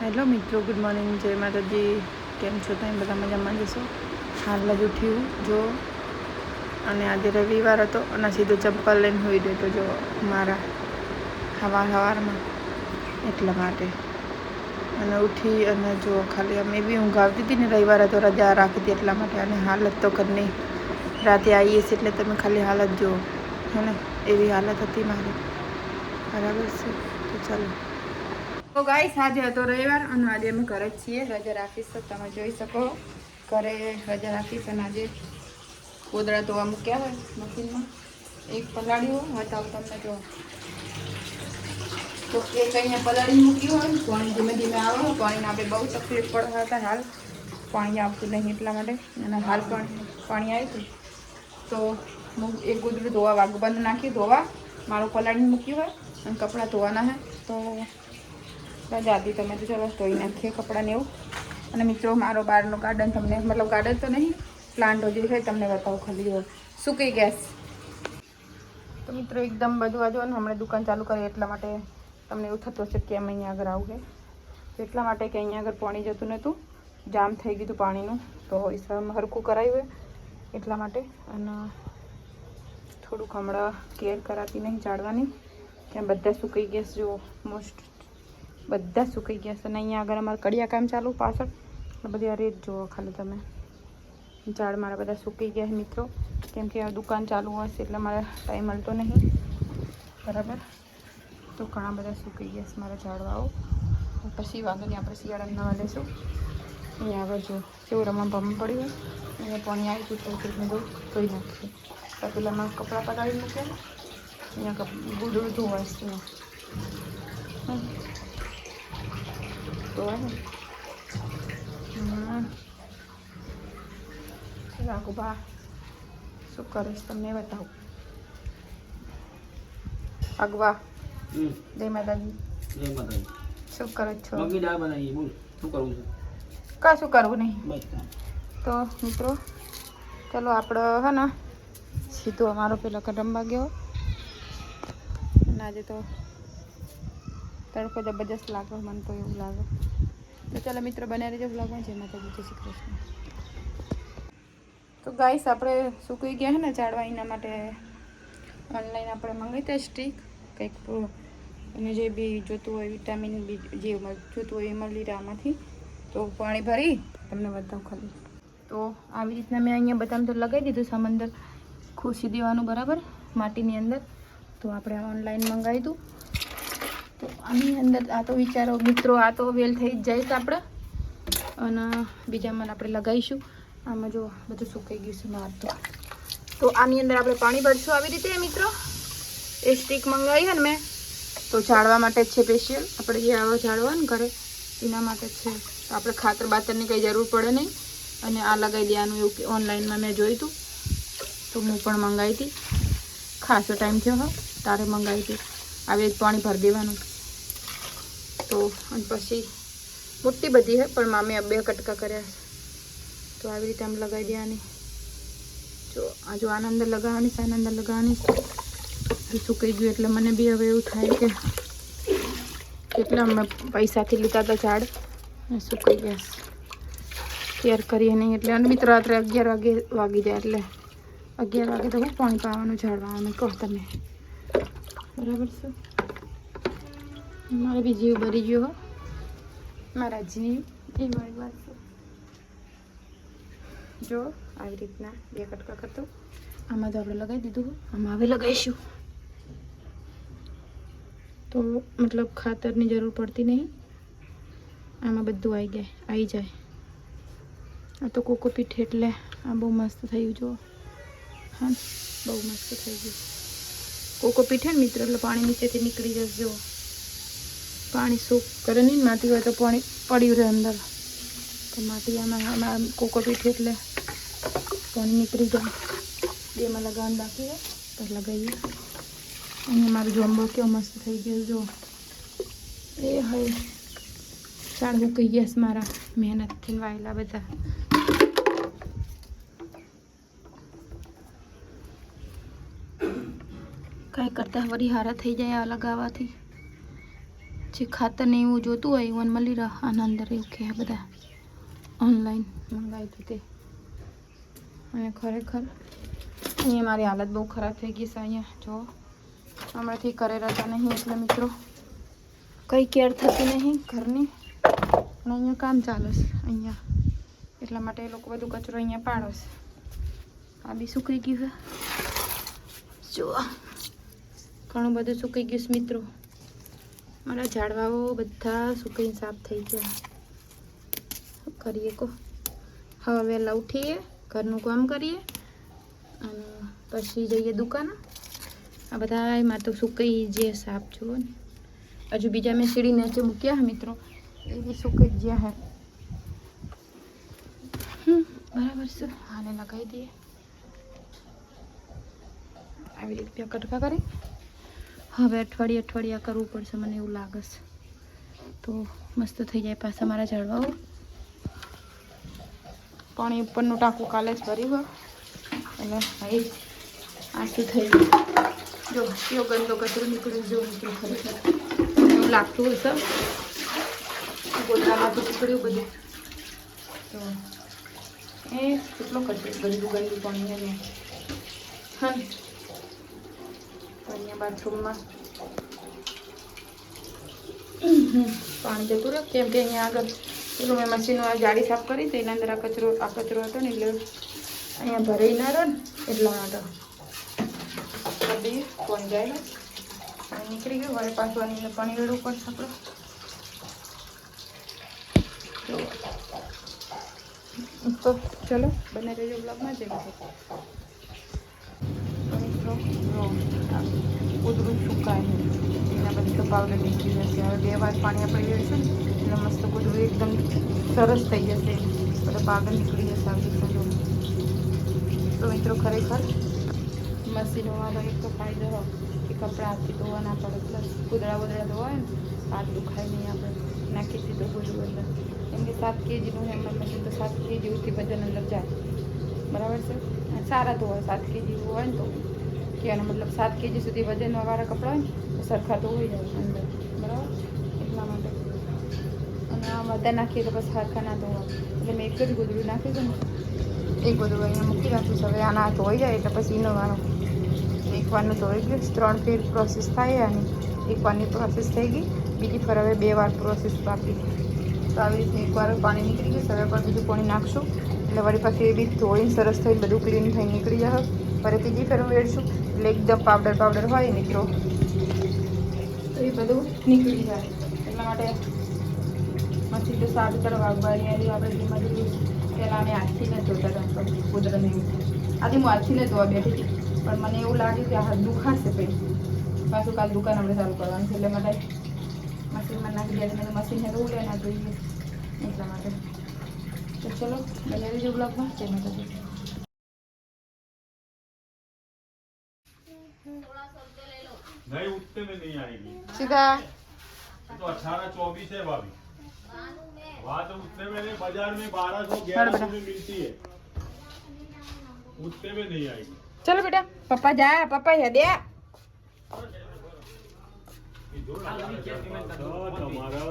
Hello મિત્રો, good morning, જય માતાજી. કેમ છો? તમે બધા મજામાં જશો? હાલ જ ઉઠ્યું જો, અને આજે રવિવાર હતો અને સીધો ચપ્પલ લઈને હોઈ ગયો તો જો મારા સવારમાં એટલા માટે. અને ઉઠી અને જો ખાલી અમે બી ઊંઘ આવતી હતી ને, રવિવાર હતો, રજા રાખી હતી એટલા માટે. અને હાલત તો ઘરની રાતે આવીએ છીએ એટલે તમે ખાલી હાલત જુઓ, હે ને, એવી હાલત હતી મારી. બરાબર છે, તો ચાલો. તો ગાઈસ, આજે હતો રવિવાર અને આજે અમે ઘરે જ છીએ. રજા રાખીશ તો તમે જોઈ શકો, ઘરે રજા રાખીશ. અને આજે ગોદડા ધોવા મૂક્યા હોય મશીનમાં, એક પલાળ્યું હોય તમને જો, તો એક અહીંયા પલાળી મૂક્યું હોય. પાણી ધીમે ધીમે આવે હોય, પાણીને આપણે બહુ તકલીફ પડતા હતા. હાલ પાણી આવતું નહીં એટલા માટે, અને હાલ પણ પાણી આવ્યું તો હું એક ગોદડું ધોવા બંધ નાખી ધોવા, મારું પલાળી મૂક્યું હોય અને કપડાં ધોવાના હોય તો રજા હતી. તમે તો ચલો ધોઈ નાખીએ કપડાંને એવું. અને મિત્રો, મારો બહારનો ગાર્ડન તમને, મતલબ ગાર્ડન તો નહીં, પ્લાન્ટો જે છે તમને બતાવું ખાલી. સૂકી ગેસ તો મિત્રો એકદમ બધું આ જો ને, હમણાં દુકાન ચાલુ કરી એટલા માટે તમને એવું થતું હશે કે એમ અહીંયા આગળ આવું છે. એટલા માટે કે અહીંયા આગળ પાણી જતું નહોતું, જામ થઈ ગયું હતું પાણીનું, તો હરખું કરાયું હોય એટલા માટે. અને થોડુંક હમણાં કેર કરાતી નહીં ચાળવાની, ત્યાં બધા સુકાઈ ગેસ જુઓ, મોસ્ટ બધા સુકાઈ ગયા છે. અને અહીંયા આગળ અમારે કડિયા કામ ચાલુ પાછળ, બધી આ રેત જુઓ ખાલી તમે. ઝાડ મારા બધા સુકાઈ ગયા મિત્રો, કેમ કે આ દુકાન ચાલુ હશે એટલે મારે ટાઈમ મળતો નહીં, બરાબર. તો ઘણા બધા સુકાઈ ગયા છે મારા ઝાડવાઓ. પછી વાંધો નહીં, આપણે શિયાળામાં નવા લેશું. અહીંયા આગળ જો કેવું રમણ પડ્યું હોય, અહીંયા પાણી આવી ગયું તો મેં ધોઈ નાખીએ. તો પેલા મારા કપડાં પલાળી મૂક્યા, અહીંયા ગોદડું ધોવાય છે તો રાખો બા, શું કરીશ તમને બતાવું. અગવા જય માતાજી. શું કરો છો? કશું કરવું નહીં. તો મિત્રો ચલો આપણે હે ને સીધો અમારો પેલો કદંબા ગયો. અને આજે તો તડકો જબરજસ્ત લાગે, મને તો એવું લાગે. તો ચાલો મિત્રો, બનાવી રહેજો બ્લોગમાં. જય માતાજી, જય શ્રી કૃષ્ણ. તો ગાઈસ, આપણે સૂકવી ગયા છે ને ચાળવા, એના માટે ઓનલાઈન આપણે મંગાવી હતા સ્ટીક કંઈક, એને જે બી જોતું હોય વિટામિન બી જે જોતું હોય એ મળી રહે આમાંથી. તો પાણી ભરી તમને બતાવું ખાલી. તો આવી રીતના મેં અહીંયા બધાને તો લગાવી દીધું સમંદર ખુશી દેવાનું, બરાબર, માટીની અંદર. તો આપણે ઓનલાઈન મંગાવી દઉં. તો આની અંદર આ તો વિચારો મિત્રો, આ તો વેલ થઈ જ જાય છે આપણે. અને બીજામાં આપણે લગાવીશું. આમાં જો બધું સુકાઈ ગયું છે મારતું. તો આની અંદર આપણે પાણી ભરશું આવી રીતે મિત્રો. એ સ્ટીક મંગાવી છે ને મેં, તો ઝાડવા માટે જ છે સ્પેશિયલ. આપણે જે આવો ઝાડવા ને ઘરે એના માટે જ છે. તો આપણે ખાતર બાતરની કંઈ જરૂર પડે નહીં. અને આ લગાવી દેવાનું એવું કે ઓનલાઈનમાં મેં જોયું હતું, તો હું પણ મંગાવી હતી. ખાસો ટાઈમ થયો હો તારે મંગાવી હતી. આવી રીતે પાણી ભરી દેવાનું. તો અને પછી મોટી બધી છે પણ મામે 2 કટકા કર્યા છે. તો આવી રીતે આમ લગાવી દેવાની. જો આ જો આના અંદર લગાવવાની છે, આના અંદર લગાવવાની છે. સુકાઈ ગયું એટલે મને બી હવે એવું થાય કે કેટલા અમે પૈસાથી લીધા હતા ઝાડ, સુકાઈ ગયા, કેર કરીએ નહીં એટલે. અને મિત્રો રાત્રે 11 વાગી જાય એટલે 11 વાગે તો હું પાણી પાવાનું ઝાડવાનું કહો તમે, બરાબર છે. મારે બી જીવ ભરી ગયો હો, મારા જીવ એ મારી વાત છે. જો આવી રીતના 2 કટકા કરતો. આમાં તો આપણે લગાવી દીધું, આમાં હવે લગાવીશું. તો મતલબ ખાતરની જરૂર પડતી નહીં, આમાં બધું આવી જાય. આ તો કોકોપીટ એટલે આ બહુ મસ્ત થયું જો. હા, બહુ મસ્ત થઈ ગયું. કોકોપીટ હે ને મિત્રો, એટલે પાણી નીચેથી નીકળી જશે. જો પાણી સૂક કરે નહીં, માટી હોય તો પાણી પડ્યું રહે અંદર. તો માટી આમાં કોકોપીટ એટલે પાણી નીકળી જાય. 2માં લગાવવાનું બાકી હોય તો લગાવીએ. અહીંયા મારું જોમ્બો કેવો મસ્ત થઈ ગયો જો. એ હવે ઝાડ સુકાઈ ગયા છે મારા મહેનતથી વાયેલા બધા. કાંઈ કરતાં વળી હારા થઈ જાય આ લગાવવાથી. જે ખાતર ને એવું જોતું હોય એવું મળી રહે આના અંદર એવું કે બધા ઓનલાઈન મંગાવ્યું હતું તે. અને ખરેખર અહીંયા મારી હાલત બહુ ખરાબ થઈ ગઈ છે. અહીંયા જો હમણાંથી કરે રહેતા નહીં એટલે મિત્રો કંઈ કેર થતી નહીં ઘરની. અને અહીંયા કામ ચાલે છે અહીંયા એટલા માટે એ લોકો બધું કચરો અહીંયા પાડે છે. આ બી સુકાઈ ગયું છે જો ઘણું બધું સુકાઈ ગયું છે મિત્રો. મારા ઝાડવાઓ બધા સુકાઈને સાફ થઈ ગયા. શું કરીએ કહો. હવે વહેલા ઉઠીએ ઘરનું કામ કરીએ અને પછી જઈએ દુકાને. આ બધા એમાં તો સુકાઈ જે સાફ જુઓ ને. હજુ બીજા મેં સીડી નીચે મૂક્યા હે મિત્રો એ બી સુકાઈ ગયા હે. બરાબર છે આને લગાવી દઈએ આવી રીતે કટકા કરી. હવે અઠવાડિયા કરવું પડશે મને એવું લાગે છે તો મસ્ત થઈ જાય પાછા મારા ઝાડવાઓ. પાણી ઉપરનું ટાંકું કાલે જ ભર્યું હોય એટલે ભાઈ આ શું થઈ ગયું જો કેવો ગંદો કચરો નીકળ્યો જો મિત્રો. ખરેખર એવું લાગતું હશે ગોદડામાં તો નીકળ્યું બધું તો એ કેટલો કચરો ગંદુ પાણી એને હા. અહીંયા બાથરૂમમાં પાણી જતું રહ્યું કેમ કે અહીંયા આગળ પેલું મેં મશીનો જાળી સાફ કરી તો એના અંદર આ કચરો હતો ને એટલે અહીંયા ભરાઈ ના રહ્યો ને એટલા માટે બધી કોણ જાય ને નીકળી ગયું. હવે પાછું આની પાણી રેડવું પડશે આપણે. તો ચલો બને રહેજો બ્લોગમાં જઈ કૂતરું સુકાય એના પછી તો પાવડર નીકળી જશે. હવે 2 વાર પાણી આપણે રેડશું ને એટલે મસ્ત કૂતરું એકદમ સરસ થઈ જશે. બધો પાવડર નીકળી જશે આવી રીતે. તો મિત્રો ખરેખર મશીનોમાં એક તો ફાયદો હોય કે કપડાં હાથથી ધોવા ના પડે પ્લસ કૂતરા ધોવાય ને હાથ દુખાય નહીં. આપણે નાખી દીધું બધું અંદર કેમ કે 7 kgનું હેમર મશીન તો 7 kg સુધી વજન અંદર જાય બરાબર છે. સારા ધોવાય 7 kg હોય ને તો કે એનો મતલબ 7 kg સુધી વજનવાળા કપડાં હોય ને તો સરખા ધોવાઈ જાય અંદર બરાબર એટલા માટે. અને આ બધા નાખીએ તો બસ સરખા ના ધોવા એટલે મેં એક જ ગોદડું નાખ્યું હતું ને એક ગોદડું અહીંયા મૂકી રાખ્યું છે. હવે આના ધોઈ જાય એટલે પછી એનો વારો એક વારનું ધોઈ ગયું 3 ફેર પ્રોસેસ થાય આની. એક વારની પ્રોસેસ થઈ ગઈ બીજી ફર હવે 2 વાર પ્રોસેસ બાકી. તો આવી રીતે એકવાર પાણી નીકળી ગયું હવે પણ બીજું પાણી નાખશું એટલે વળી પાછી એ બી ધોઈને સરસ થઈને બધું ક્લીન થઈને નીકળી જાય. ફરી ત્રીજી ફેર વેડશું એટલે એકદમ પાવડર હોય મિત્રો તો એ બધું નીકળી જાય. એટલા માટે મશીન તો 3:30 વાગવાની આપણે ધીમા પહેલાં અમે હાથથી ન ધોતા હતા કૂતરાને. આજે હું હાથથી ન ધોવા બેઠી હતી પણ મને એવું લાગ્યું કે આ હાથ દુખાશે પછી પાછું કાલ દુકાન આપણે ચાલુ કરવાની છે એટલે માટે મશીનમાં નાખી દે. મેં મશીનને ધોવું લે ના જોઈએ એટલા માટે. તો ચલો બનાવી દેજો બ્લોગમાં જય માતાજી. नहीं उतने में नहीं आएगी सीधा तो 18-24 है भाभी. वहाँ तो उतने में नहीं बाजार में 1200-1100 में मिलती है. उतने में नहीं आएगी. चलो बेटा पापा जा पापा ये दे તમારા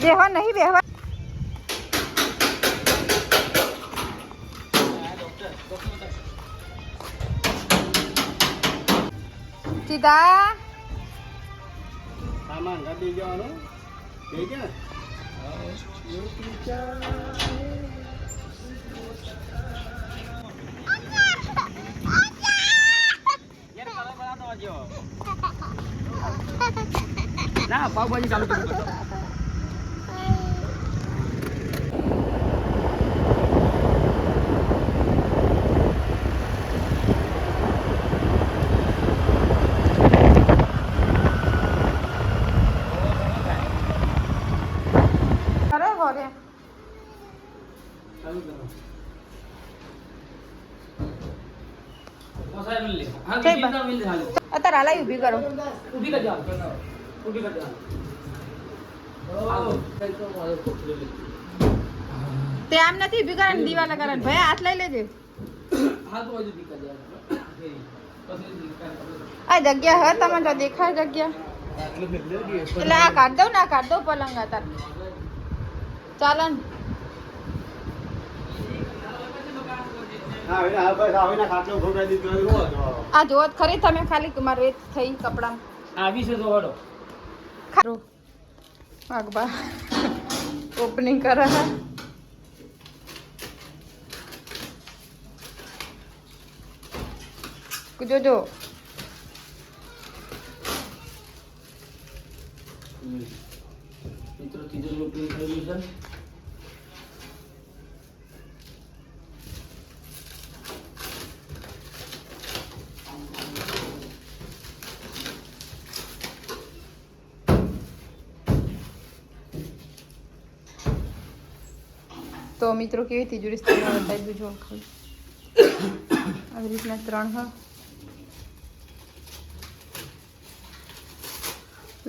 बेहवा नहीं बेहवा सीधा सामान गाड़ी जવાનો દે કે ને ના પાવભાજી ચાલુ કરી દો. अरे हो गया ચાલુ કરો. મોસાઈ મિલ લે. હા કઈ બીજા મિલ હાલો. અત્યારે હાલાઈ ઊભી કરો ઊભી કર જાવ. ઊભી કર જાવ. આવો કઈ તો મારો કોકરે લે. તે આમ નથી ઊભી કરવાની દીવાલ કરવાની ભાઈ હાથ લઈ લેજે હા તો હજુ દીકરા જાય પછી દીકરા આ જગ્યા હે તમે તો દેખાય જગ્યા એટલે આ કાઢ દઉં ને આ કાઢ દઉં પલંગ તાર ચાલો ને આ જોત ખરી તમે ખાલી મારે રેત થઈ કપડામાં આવી છે તો વડો ખારું વાગબા ઓપનિંગ કરે હે જોજો મિત્રો ત્રીજો ઓપનિંગ થઈ ગયું છે તો મિત્રો કેવી તિજોરી સ્થાનમાં બતાવી દીધું ખાલી આવી રીતના 3 હા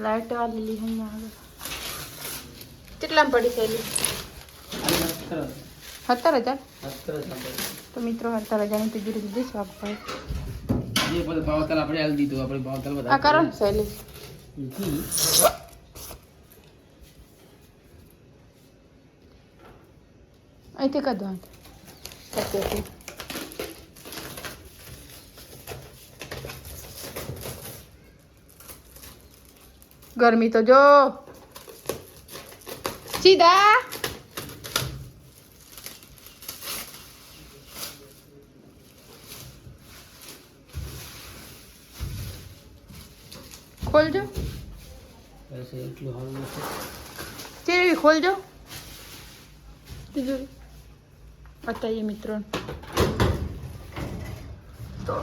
લાઈટ આ લીલી અહીંયા આગળ કેટલામાં પડી થયેલી 17,000 તો મિત્રો 17,000ની તિજોરી દીધી છે આપણે ये पर भावताल આપણે આલ દીધું આપણે ભાવતાલ બતા આ કરો ને શૈલી અહીંથી કાઢો અહીંથી ગરમી તો જો સીધા ખોલજો ऐसे એટલું હાલ છે ચેવી ખોલજો તિજોરી બતાવીએ મિત્રો તો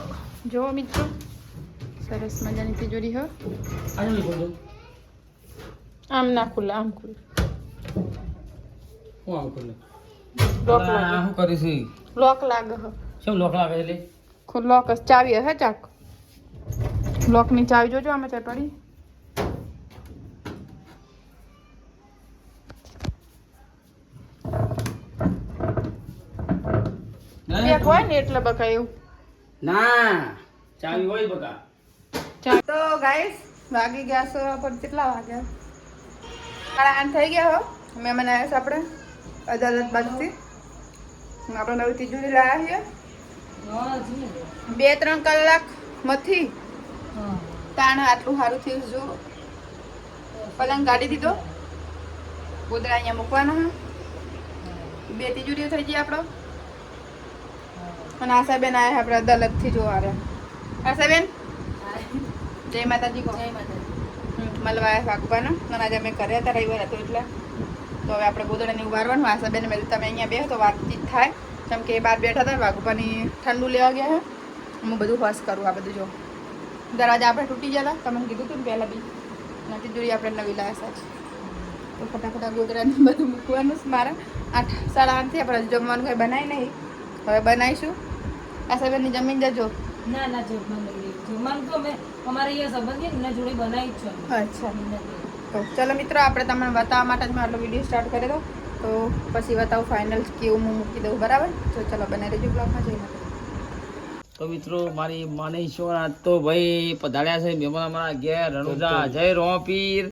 જો મિત્રો સરસ મજાની તિજોરી હો આને નહીં બોલજો આમ ના ખુલ્લે આમ ખુલ્લે હું આમ કરું લોક આ લાગે હું કરી છે લોક લાગે હો શું લોક લાગે એટલે લોક ચાવી હે ચાક લોકની ચાવી જોજો આમાં ચાવી પડી બે કોઈ ને એટલે બકાયું ના ચાવી હોય બકા તો ગાઈસ વાગી ગયા છો પણ કેટલા વાગ્યા 8:30 થઈ ગયા હો મહેમાન આવ્યા છે આપણે અદાલત બાજુથી આપણે નવી તિજોરી લાવ્યા છીએ 2-3 કલાક માંથી તાણ આટલું સારું થયું જો પલંગ કાઢી દીધો ગોદડા અહીંયા મૂકવાના હા 2 તિજોરીઓ થઈ ગઈ આપણો અને આશાબેન આવ્યા આપણે અદાલતથી જોવા રહ્યા આશાબેન જય માતાજી કહો મળવા આવ્યા વાગવાના અને આજે અમે કર્યા હતા રવિવાર હતો એટલે તો હવે આપણે ગોદડાને ઉવારવાનું આશાબેન મેં તમે અહીંયા બે તો વાતચીત થાય કેમ કે બહાર બેઠા હતા વાગવાની ઠંડુ લેવા ગયા હે હું બધું ફર્સ્ટ કરું આ બધું જો દરવાજા આપણે તૂટી ગયા તમને કીધું હતું ને પહેલાં બી નથી દૂરી આપણે નવી લાવ્યા છે તો ફટાફટ ગોદડાને બધું મૂકવાનું છે મારા 8-8:30 આપણે જમવાનું કંઈ બનાવી નહીં હવે બનાવીશું આશાબેનની જમીન જજો ના ના જમવાનું તો અમે અમારે અહીંયા સંબંધી એમના જોડે બનાવી જ છે અચ્છા તો ચલો મિત્રો આપણે તમને બતાવવા માટે જ મેં આટલો વિડીયો સ્ટાર્ટ કરી દો તો પછી બતાવું ફાઇનલ કેવું હું મૂકી દઉં બરાબર તો ચલો બનાવી દેજો બ્લોગમાં જઈને તો મિત્રો મારી માને ઈશ્વર આજ તો ભાઈ પધાર્યા છે મહેમાન અમારા ઘેર રણુજા જય રોપીર